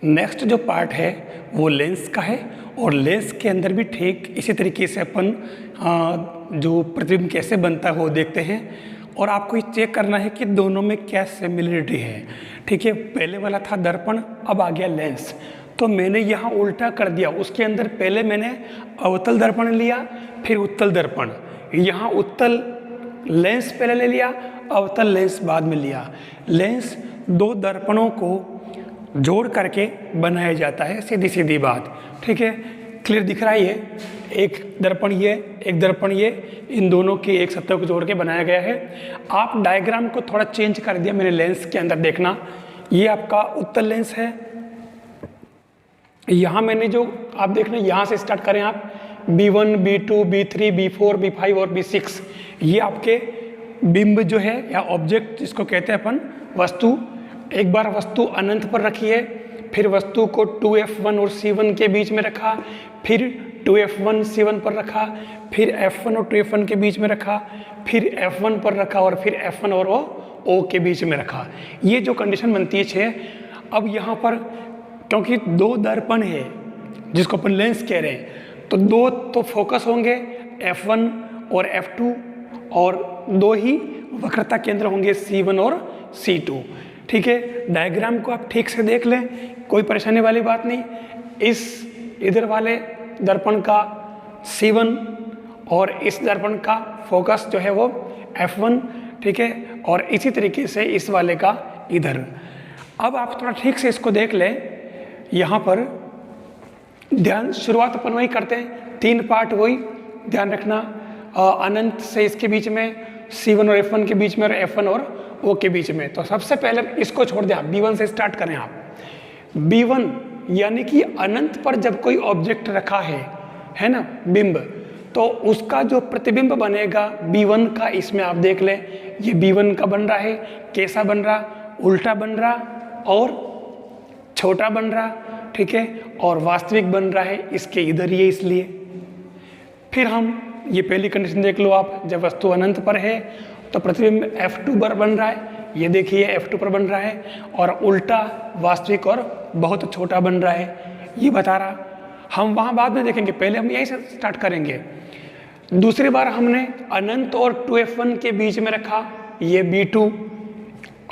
Next जो part है वो लेंस का है, और लेंस के अंदर भी ठीक इसी तरीके से अपन जो प्रतिबिंब कैसे बनता है वो देखते हैं, और आपको ये चेक करना है कि दोनों में क्या सिमिलरिटी है। ठीक है, पहले वाला था दर्पण, अब आ गया लेंस। तो मैंने यहाँ उल्टा कर दिया, उसके अंदर पहले मैंने अवतल दर्पण लिया, फिर उत्तल दर्पण। यहाँ उत्तल लेंस पहले ले लिया, अवतल लेंस बाद में लिया। लेंस दो दर्पणों को जोड़ करके बनाया जाता है, सीधी सीधी बात। ठीक है, क्लियर दिख रहा है ये? एक दर्पण ये, एक दर्पण ये, इन दोनों की एक सतह को जोड़ के बनाया गया है। आप डायग्राम को थोड़ा चेंज कर दिया मैंने लेंस के अंदर, देखना ये आपका उत्तल लेंस है। यहाँ मैंने जो आप देखना, यहाँ से स्टार्ट करें आप, B1, B2, B3, B4, B5 और B6, ये आपके बिंब जो है या ऑब्जेक्ट जिसको कहते हैं अपन, वस्तु। एक बार वस्तु अनंत पर रखी है, फिर वस्तु को 2F1 और C1 के बीच में रखा, फिर 2F1 C1 पर रखा, फिर F1 और 2F1 के बीच में रखा, फिर F1 पर रखा, और फिर F1 और O के बीच में रखा। ये जो कंडीशन बनती है 6। अब यहाँ पर क्योंकि दो दर्पण है जिसको अपन लेंस कह रहे हैं, तो दो तो फोकस होंगे F1 और F2, और दो ही वक्रता केंद्र होंगे C1 और C2। ठीक है, डायग्राम को आप ठीक से देख लें, कोई परेशानी वाली बात नहीं। इस इधर वाले दर्पण का C1 और इस दर्पण का फोकस जो है वो F1। ठीक है, और इसी तरीके से इस वाले का इधर। अब आप थोड़ा ठीक से इसको देख लें, यहाँ पर ध्यान, शुरुआत अपन वही करते हैं, 3 पार्ट वही ध्यान रखना। अनंत से इसके बीच में, C1 और F1 के बीच में, और F1 और O के बीच में। तो सबसे पहले इसको छोड़ दें, आप B1 से स्टार्ट करें आप। B1 यानी कि अनंत पर जब कोई ऑब्जेक्ट रखा है ना, बिंब, तो उसका जो प्रतिबिंब बनेगा B1 का, इसमें आप देख लें, ये B1 का बन रहा है। कैसा बन रहा? उल्टा बन रहा और छोटा बन रहा। ठीक है, और वास्तविक बन रहा है इसके इधर ही है, इसलिए। फिर हम ये पहली कंडीशन देख लो आप, जब वस्तु अनंत पर है तो प्रतिबिंब F2 पर बन रहा है, ये देखिए F2 पर बन रहा है, और उल्टा वास्तविक और बहुत छोटा बन रहा है, ये बता रहा। हम वहाँ बाद में देखेंगे, पहले हम यहीं से स्टार्ट करेंगे। दूसरी बार हमने अनंत और 2F1 के बीच में रखा, ये B2,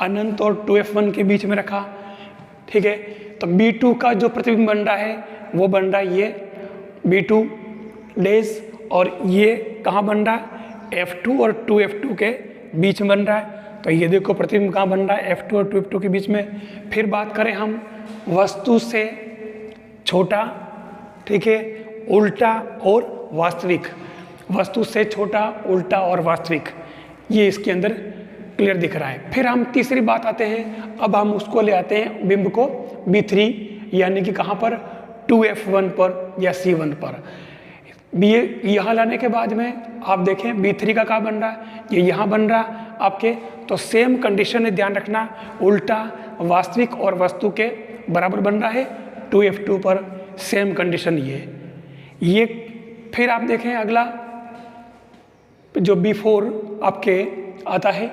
अनंत और 2F1 के बीच में रखा। ठीक है, तो B2 का जो प्रतिबिंब बन रहा है वो बन रहा है ये B2 डेज, और ये कहाँ बन रहा है? F2 और 2F2 के बीच में बन रहा है। तो ये देखो प्रतिबिंब कहाँ बन रहा है? F2 और 2F2 के बीच में। फिर बात करें हम वस्तु से छोटा, ठीक है, उल्टा और वास्तविक। वस्तु से छोटा, उल्टा और वास्तविक, ये इसके अंदर क्लियर दिख रहा है। फिर हम तीसरी बात आते हैं, अब हम उसको ले आते हैं बिंब को B3, यानी कि कहाँ पर? 2F1 पर या C1 पर। यहाँ लाने के बाद में आप देखें B3 का कहाँ बन रहा है? ये यहाँ बन रहा आपके। तो सेम कंडीशन है, ध्यान रखना, उल्टा, वास्तविक और वस्तु के बराबर बन रहा है 2F2 पर। सेम कंडीशन ये। फिर आप देखें अगला जो B4 आपके आता है,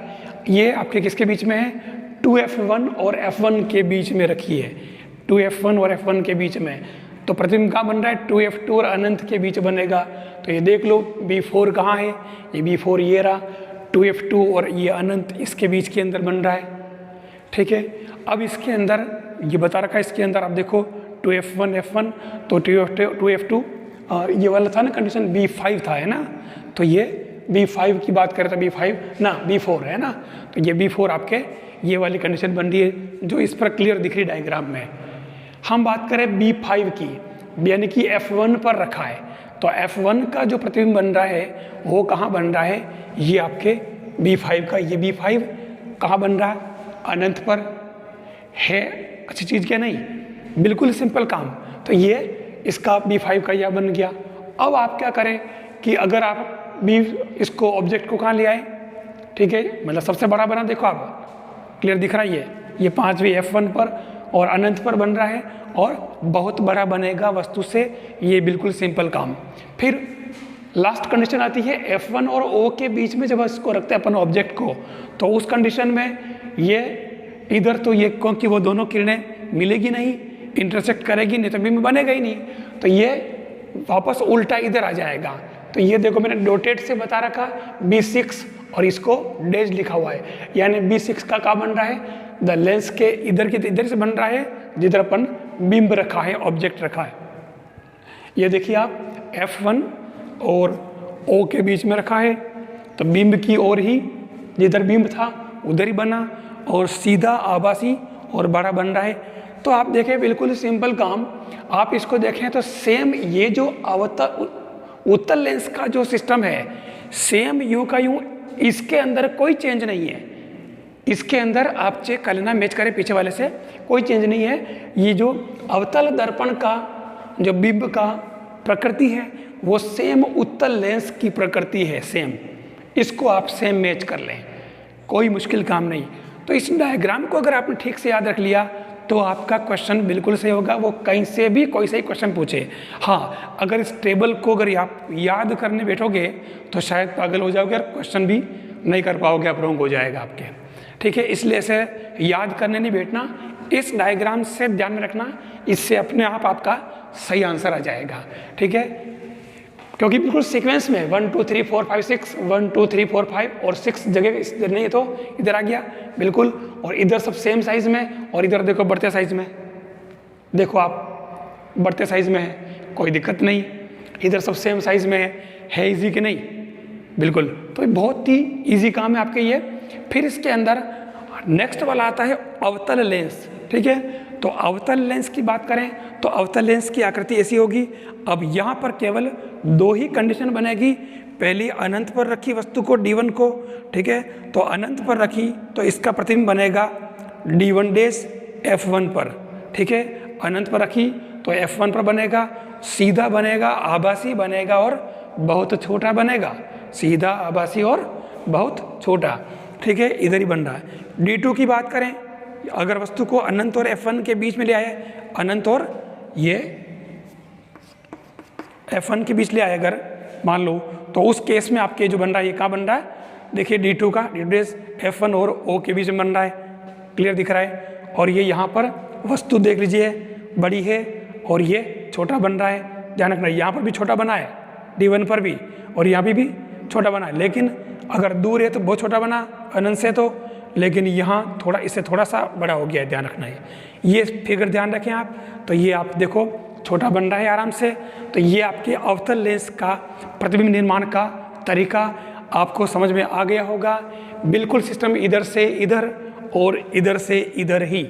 ये आपके किसके बीच में है? 2F1 और F1 के बीच में रखी है, 2F1 और F1 के बीच में। तो प्रतिबिंब कहाँ बन रहा है? 2F2 और अनंत के बीच बनेगा। तो ये देख लो B4 कहाँ है? ये B4 ये रहा, 2F2 और ये अनंत इसके बीच के अंदर बन रहा है। ठीक है, अब इसके अंदर ये बता रखा है, इसके अंदर आप देखो 2F1 F1, तो 2F2 ये वाला था ना कंडीशन, B5 था, है ना? तो ये B5 की बात करें तो B5 ना, B4 है ना? तो ये B4 आपके ये वाली कंडीशन बन रही है, जो इस पर क्लियर दिख रही डायग्राम में। हम बात करें B5 की, यानी कि F1 पर रखा है, तो F1 का जो प्रतिबिंब बन रहा है वो कहाँ बन रहा है? ये आपके B5 का। ये B5 कहाँ बन रहा है? अनंत पर है। अच्छी चीज़ क्या नहीं? बिल्कुल सिंपल काम। तो ये इसका B5 का यह बन गया। अब आप क्या करें कि अगर आप इसको ऑब्जेक्ट को कहाँ ले आए? ठीक है, मतलब सबसे बड़ा बना, देखो आप क्लियर दिख रहा है, ये 5वीं F1 पर और अनंत पर बन रहा है, और बहुत बड़ा बनेगा वस्तु से, ये बिल्कुल सिंपल काम। फिर लास्ट कंडीशन आती है F1 और O के बीच में, जब इसको रखते हैं अपन ऑब्जेक्ट को, तो उस कंडीशन में ये इधर तो ये, क्योंकि वो दोनों किरणें मिलेगी नहीं, इंटरसेक्ट करेगी नहीं तो बिंब बनेगा ही नहीं, तो ये वापस उल्टा इधर आ जाएगा। तो ये देखो मैंने डोटेड से बता रखा B6 और इसको डैश लिखा हुआ है, यानी B6 का क्या बन रहा है, द लेंस के इधर की इधर से बन रहा है जिधर अपन बिंब रखा है, ऑब्जेक्ट रखा है। ये देखिए आप F1 और O के बीच में रखा है, तो बिंब की ओर ही जिधर बिंब था उधर ही बना और सीधा आभासी और बड़ा बन रहा है। तो आप देखें बिल्कुल सिंपल काम, आप इसको देखें तो सेम ये जो उत्तल लेंस का जो सिस्टम है सेम यूं का यूं, इसके अंदर कोई चेंज नहीं है। इसके अंदर आप चेक कर लेना, मैच करें पीछे वाले से, कोई चेंज नहीं है। ये जो अवतल दर्पण का जो बिंब का प्रकृति है वो सेम उत्तल लेंस की प्रकृति है, सेम। इसको आप सेम मैच कर लें, कोई मुश्किल काम नहीं। तो इस डायग्राम को अगर आपने ठीक से याद रख लिया तो आपका क्वेश्चन बिल्कुल सही होगा, वो कहीं से भी कोई सही क्वेश्चन पूछे। हाँ, अगर इस टेबल को अगर आप याद करने बैठोगे तो शायद पागल हो जाओगे और क्वेश्चन भी नहीं कर पाओगे, आप रॉन्ग हो जाएगा आपके। ठीक है, इसलिए से याद करने नहीं बैठना, इस डायग्राम से ध्यान में रखना, इससे अपने आप आपका सही आंसर आ जाएगा। ठीक है, क्योंकि बिल्कुल सीक्वेंस में 1 2 3 4 5 6 1 2 3 4 5 और 6 जगह इधर नहीं है तो इधर आ गया बिल्कुल, और इधर सब सेम साइज में, और इधर देखो बढ़ते साइज में, देखो आप बढ़ते साइज में है, कोई दिक्कत नहीं। इधर सब सेम साइज में है इजी कि नहीं, बिल्कुल। तो बहुत ही इजी काम है आपके ये। फिर इसके अंदर नेक्स्ट वाला आता है अवतल लेंस। ठीक है, तो अवतल लेंस की बात करें तो अवतल लेंस की आकृति ऐसी होगी। अब यहाँ पर केवल दो ही कंडीशन बनेगी, पहली अनंत पर रखी वस्तु को D1 को, ठीक है, तो अनंत पर रखी तो इसका प्रतिबिंब बनेगा D1 डैश F1 पर। ठीक है, अनंत पर रखी तो F1 पर बनेगा, सीधा बनेगा, आभासी बनेगा और बहुत छोटा बनेगा, सीधा आभासी और बहुत छोटा। ठीक है, इधर ही बन रहा है। D2 की बात करें, अगर वस्तु को अनंत और F1 के बीच में ले आए, अनंत और ये F1 के बीच ले आए अगर मान लो, तो उस केस में आपके जो बन रहा है ये क्या बन रहा है, देखिए D2 का डिफरेंस F1 और O के बीच में बन रहा है, क्लियर दिख रहा है। और ये यहाँ पर वस्तु देख लीजिए बड़ी है और ये छोटा बन रहा है, ध्यान रखना। यहाँ पर भी छोटा बना है D1 पर भी, और यहाँ भी छोटा बना है, लेकिन अगर दूर है तो बहुत छोटा बना अनंत से, तो लेकिन यहाँ थोड़ा इससे थोड़ा सा बड़ा हो गया है, ध्यान रखना है। ये फिगर ध्यान रखें आप, तो ये आप देखो छोटा बन रहा है आराम से। तो ये आपके अवतल लेंस का प्रतिबिंब निर्माण का तरीका आपको समझ में आ गया होगा। बिल्कुल सिस्टम इधर से इधर और इधर से इधर ही,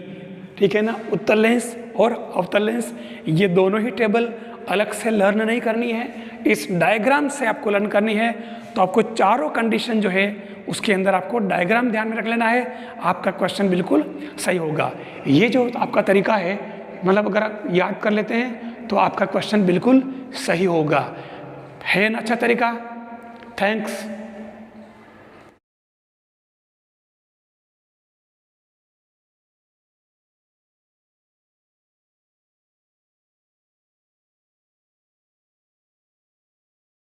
ठीक है ना। उत्तल लेंस और अवतल लेंस ये दोनों ही टेबल अलग से लर्न नहीं करनी है, इस डायग्राम से आपको लर्न करनी है। तो आपको चारों कंडीशन जो है उसके अंदर आपको डायग्राम ध्यान में रख लेना है, आपका क्वेश्चन बिल्कुल सही होगा। ये जो आपका तरीका है, मतलब अगर आप याद कर लेते हैं तो आपका क्वेश्चन बिल्कुल सही होगा। है ना अच्छा तरीका? थैंक्स।